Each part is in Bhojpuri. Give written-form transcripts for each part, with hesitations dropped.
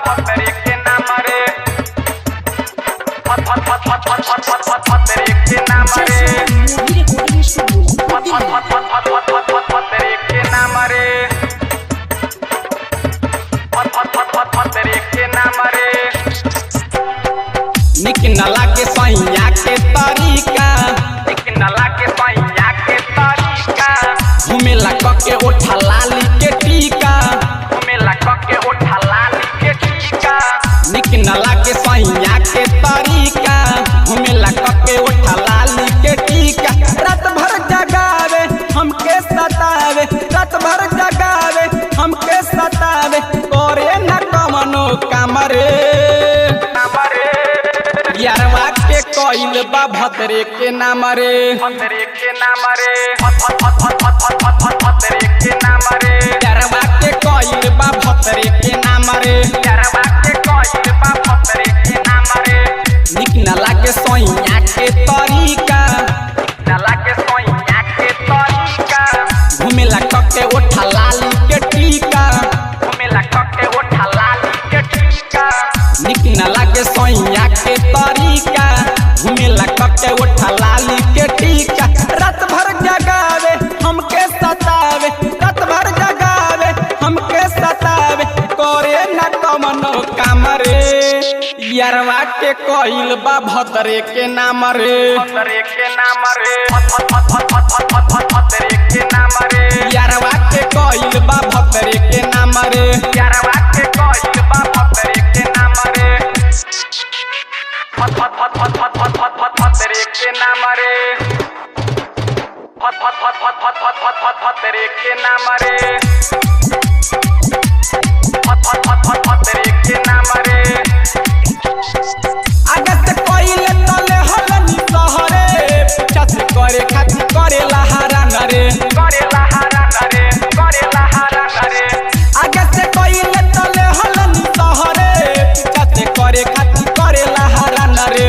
फतरे के नाम रे फतरे के नाम रे फतरे के नाम रे फतरे के नाम रे निक नला के सैया के तरीका निक नला के सैया के तरीका घुमेला के ओठा लाली के टीका घुमेला के ओठा लाली के टीका निक नला के सैया के तरीका घुमेला के ओठा लाली के टीका रात भर जगावे हमके सतावे रात भर जगावे हमके सतावे करे न कमनो काम रे यारवा के कोइल बा भतरे के नाम रे फतरे के नाम रे फतरे के नाम रे यारवा के कोइल बा भतरे के नाम रे यारवा के कोइल बा फतरे के नाम रे निक नला के सैया के तरीका नला के सैया के तरीका घुमेला के ओठा लाली के टीका घुमेला के ओठा लाली के टीका निक नला के सैया के तरीका घुमेला के ओठा लाली के टीका रात भर जगावे हमके सतावे रात भर जगावे हमके सतावे करे न कमनो काम रे यारवा के कोइल बा भतरे के नाम रे फतरे के नाम रे फतरे के नाम रे यारवा के कोइल बा भतरे के नाम रे यारवा के कोइल बा फतरे के नाम रे फतरे के नाम रे फतरे के नाम रे फतरे के नाम रे अगत कोइल तले हलनी सहरे पीछा से करे खातिर करे लहारा नरे करे लहारा नरे करे लहारा नरे अगत कोइल तले हलनी सहरे पीछा से करे खातिर करे लहारा नरे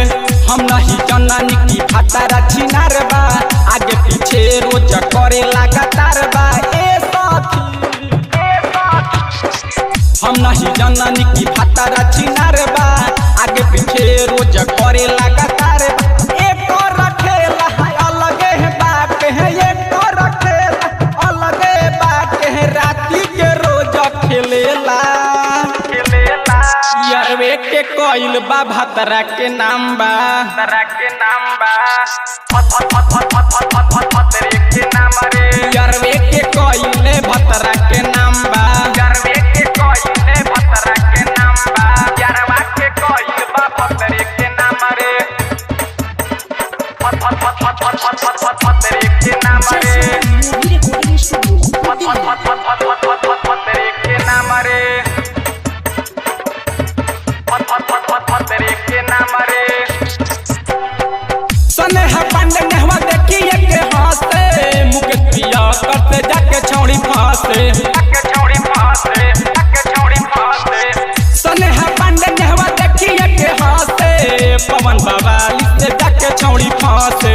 हम नहीं जनानी की फटारा छिनार बा आगे पीछे रोज करे लगातार बा ए साथी हम नहीं जनानी की फटारा छिनार बा आगे पीछे रोज करे लगातार बा एक और रखेला है अलगे है बात है एक और रखेला अलगे बात है राती के रोज खेलेला खेलेला यारवे के कोइल बा भतरा के नाम बा फतरा के नाम बा फतरे के नाम रे यारवे के कोइल भतरा के नाम बा यारवे के कोइल फतरा के नाम बा यारवा के कोइल बा फतरे के नाम रे फतरे के नाम रे फतरे के नाम रे फतरे के नाम रे स्नेह पांडे नेहवा देखिए के हंसे मुकेश पिया करते जाके छौड़ी फांसे अके छोड़ी फासे अके छोड़ी फासे स्नेह पांडे नेहवा देखिए के हंसे पवन बाबा से जाके छौड़ी फांसे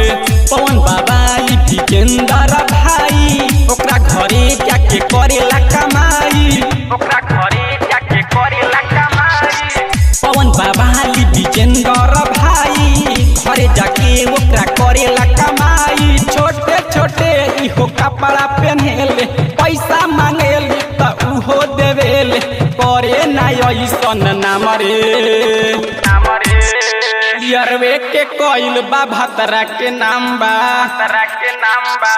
पवन बाबा विजेंदर भाई ओकरा घरे जाके करेला कमाई ओकरा घरे जाके करेला कमाई पवन बाबा विजेंदर भाई घरे जाके ओकरा करेला कमाई छोटे छोटे इहो कपड़ा पहनेले पैसा मांगेले त उहो देवेले करे ना ऐसन नाम रे नाम रे यारवे के कोइल बा भतरा के नाम बा फतरा के नाम बा